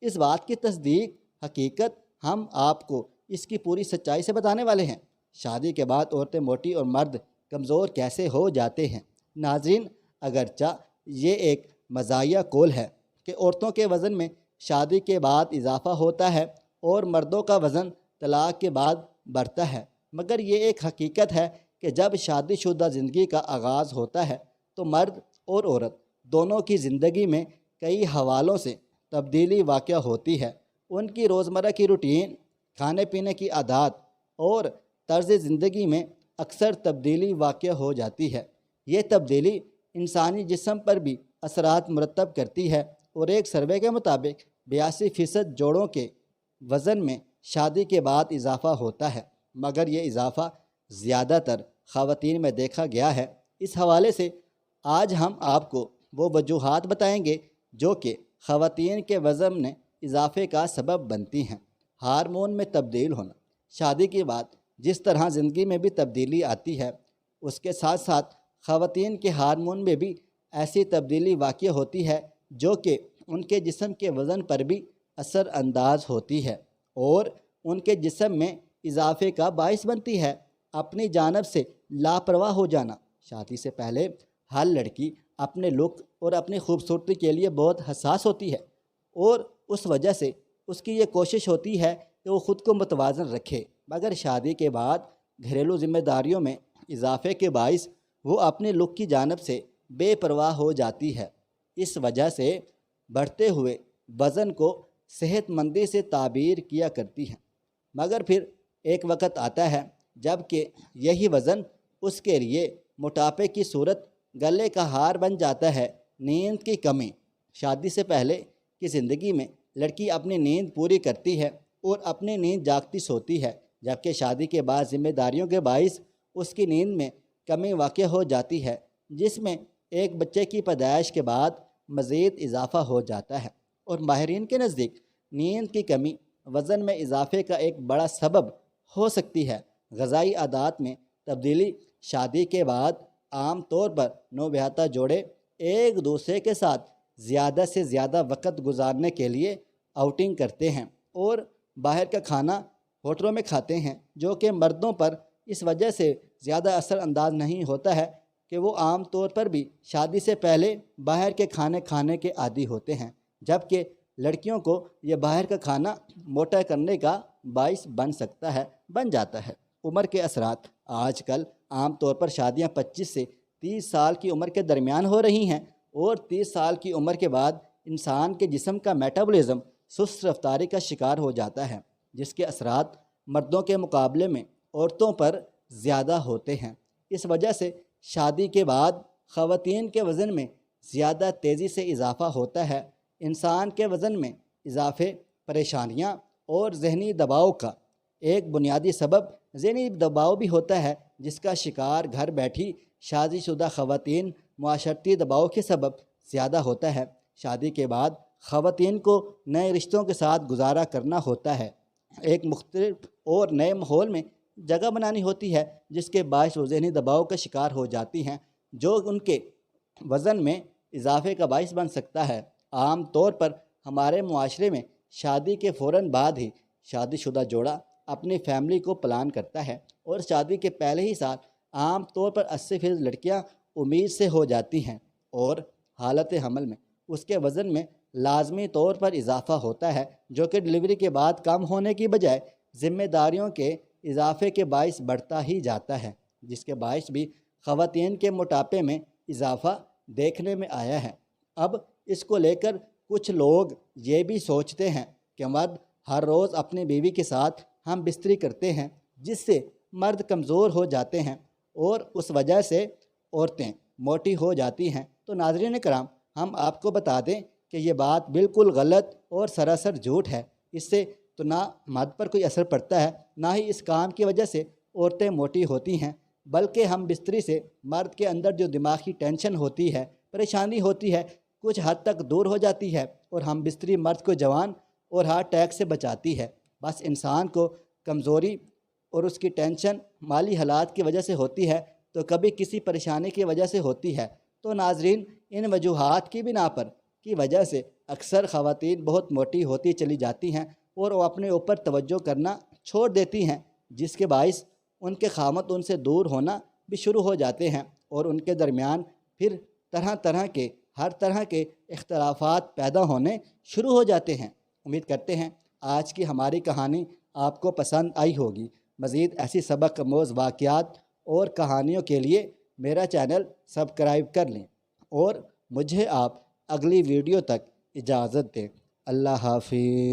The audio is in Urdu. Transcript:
اس بات کی تصدیق حقیقت ہم آپ کو اس کی پوری سچائی سے بتانے والے ہیں۔ شادی کے بعد عورتیں موٹی اور مرد کمزور کیسے ہو جاتے ہیں؟ ناظرین، اگرچہ یہ ایک مزاحیہ قول ہے کہ عورتوں کے وزن میں شادی کے بعد اضافہ ہوتا ہے اور مردوں کا وزن طلاق کے بعد بڑھتا ہے، مگر یہ ایک حقیقت ہے کہ جب شادی شدہ زندگی کا آغاز ہوتا ہے تو مرد اور عورت دونوں کی زندگی میں کئی حوالوں سے تبدیلی واقع ہوتی ہے۔ ان کی روزمرہ کی روٹین، کھانے پینے کی عادات اور طرز زندگی میں اکثر تبدیلی واقع ہو جاتی ہے۔ یہ تبدیلی انسانی جسم پر بھی اثرات مرتب کرتی ہے اور ایک سروے کے مطابق 82% جوڑوں کے وزن میں شادی کے بعد اضافہ ہوتا ہے، مگر یہ اضافہ زیادہ تر خواتین میں دیکھا گیا ہے۔ اس حوالے سے آج ہم آپ کو وہ وجوہات بتائیں گے جو کہ خواتین کے وزن میں اضافے کا سبب بنتی ہیں۔ ہارمون میں تبدیل ہونا۔ شادی کے بعد جس طرح زندگی میں بھی تبدیلی آتی ہے، اس کے ساتھ ساتھ خواتین کے ہارمون میں بھی ایسی تبدیلی واقع ہوتی ہے جو کہ ان کے جسم کے وزن پر بھی اثر انداز ہوتی ہے اور ان کے جسم میں اضافے کا باعث بنتی ہے۔ اپنی جانب سے لاپرواہ ہو جانا۔ شادی سے پہلے ہر لڑکی اپنے لک اور اپنی خوبصورتی کے لیے بہت حساس ہوتی ہے اور اس وجہ سے اس کی یہ کوشش ہوتی ہے کہ وہ خود کو متوازن رکھے، مگر شادی کے بعد گھریلو ذمہ داریوں میں اضافے کے باعث وہ اپنے لک کی جانب سے بے پرواہ ہو جاتی ہے۔ اس وجہ سے بڑھتے ہوئے وزن کو صحت مندی سے تعبیر کیا کرتی ہیں، مگر پھر ایک وقت آتا ہے جب کہ یہی وزن اس کے لیے موٹاپے کی صورت گلے کا ہار بن جاتا ہے۔ نیند کی کمی۔ شادی سے پہلے کی زندگی میں لڑکی اپنی نیند پوری کرتی ہے اور اپنی نیند جاگتی سوتی ہے، جبکہ شادی کے بعد ذمہ داریوں کے باعث اس کی نیند میں کمی واقع ہو جاتی ہے، جس میں ایک بچے کی پیدائش کے بعد مزید اضافہ ہو جاتا ہے۔ اور ماہرین کے نزدیک نیند کی کمی وزن میں اضافے کا ایک بڑا سبب ہو سکتی ہے۔ غذائی عادات میں تبدیلی۔ شادی کے بعد عام طور پر نوبہتہ جوڑے ایک دوسرے کے ساتھ زیادہ سے زیادہ وقت گزارنے کے لیے آؤٹنگ کرتے ہیں اور باہر کا کھانا ہوٹلوں میں کھاتے ہیں، جو کہ مردوں پر اس وجہ سے زیادہ اثر انداز نہیں ہوتا ہے کہ وہ عام طور پر بھی شادی سے پہلے باہر کے کھانے کھانے کے عادی ہوتے ہیں، جبکہ لڑکیوں کو یہ باہر کا کھانا موٹا کرنے کا باعث بن جاتا ہے۔ عمر کے اثرات۔ آج کل عام طور پر شادیاں 25 سے 30 سال کی عمر کے درمیان ہو رہی ہیں اور 30 سال کی عمر کے بعد انسان کے جسم کا میٹابولزم سست رفتاری کا شکار ہو جاتا ہے، جس کے اثرات مردوں کے مقابلے میں عورتوں پر زیادہ ہوتے ہیں۔ اس وجہ سے شادی کے بعد خواتین کے وزن میں زیادہ تیزی سے اضافہ ہوتا ہے۔ انسان کے وزن میں اضافے، پریشانیاں اور ذہنی دباؤ کا ایک بنیادی سبب ذہنی دباؤ بھی ہوتا ہے، جس کا شکار گھر بیٹھی شادی شدہ خواتین معاشرتی دباؤ کے سبب زیادہ ہوتا ہے۔ شادی کے بعد خواتین کو نئے رشتوں کے ساتھ گزارا کرنا ہوتا ہے، ایک مختلف اور نئے ماحول میں جگہ بنانی ہوتی ہے، جس کے باعث وہ ذہنی دباؤ کا شکار ہو جاتی ہیں، جو ان کے وزن میں اضافے کا باعث بن سکتا ہے۔ عام طور پر ہمارے معاشرے میں شادی کے فوراً بعد ہی شادی شدہ جوڑا اپنی فیملی کو پلان کرتا ہے اور شادی کے پہلے ہی سال عام طور پر 80% لڑکیاں امید سے ہو جاتی ہیں اور حالت حمل میں اس کے وزن میں لازمی طور پر اضافہ ہوتا ہے، جو کہ ڈلیوری کے بعد کم ہونے کی بجائے ذمہ داریوں کے اضافے کے باعث بڑھتا ہی جاتا ہے، جس کے باعث بھی خواتین کے موٹاپے میں اضافہ دیکھنے میں آیا ہے۔ اب اس کو لے کر کچھ لوگ یہ بھی سوچتے ہیں کہ مرد ہر روز اپنی بیوی کے ساتھ ہم بستری کرتے ہیں، جس سے مرد کمزور ہو جاتے ہیں اور اس وجہ سے عورتیں موٹی ہو جاتی ہیں۔ تو ناظرین کرام، ہم آپ کو بتا دیں کہ یہ بات بالکل غلط اور سراسر جھوٹ ہے۔ اس سے تو نہ مرد پر کوئی اثر پڑتا ہے، نہ ہی اس کام کی وجہ سے عورتیں موٹی ہوتی ہیں، بلکہ ہم بستری سے مرد کے اندر جو دماغی ٹینشن ہوتی ہے، پریشانی ہوتی ہے، کچھ حد تک دور ہو جاتی ہے اور ہم بستری مرد کو جوان اور ہارٹ اٹیک سے بچاتی ہے۔ بس انسان کو کمزوری اور اس کی ٹینشن مالی حالات کی وجہ سے ہوتی ہے، تو کبھی کسی پریشانی کی وجہ سے ہوتی ہے۔ تو ناظرین، ان وجوہات کی بنا پر کی وجہ سے اکثر خواتین بہت موٹی ہوتی چلی جاتی ہیں اور وہ اپنے اوپر توجہ کرنا چھوڑ دیتی ہیں، جس کے باعث ان کے خامد ان سے دور ہونا بھی شروع ہو جاتے ہیں اور ان کے درمیان پھر ہر طرح کے اختلافات پیدا ہونے شروع ہو جاتے ہیں۔ امید کرتے ہیں آج کی ہماری کہانی آپ کو پسند آئی ہوگی۔ مزید ایسی سبق آموز واقعات اور کہانیوں کے لیے میرا چینل سبسکرائب کر لیں اور مجھے آپ اگلی ویڈیو تک اجازت دیں۔ اللہ حافظ۔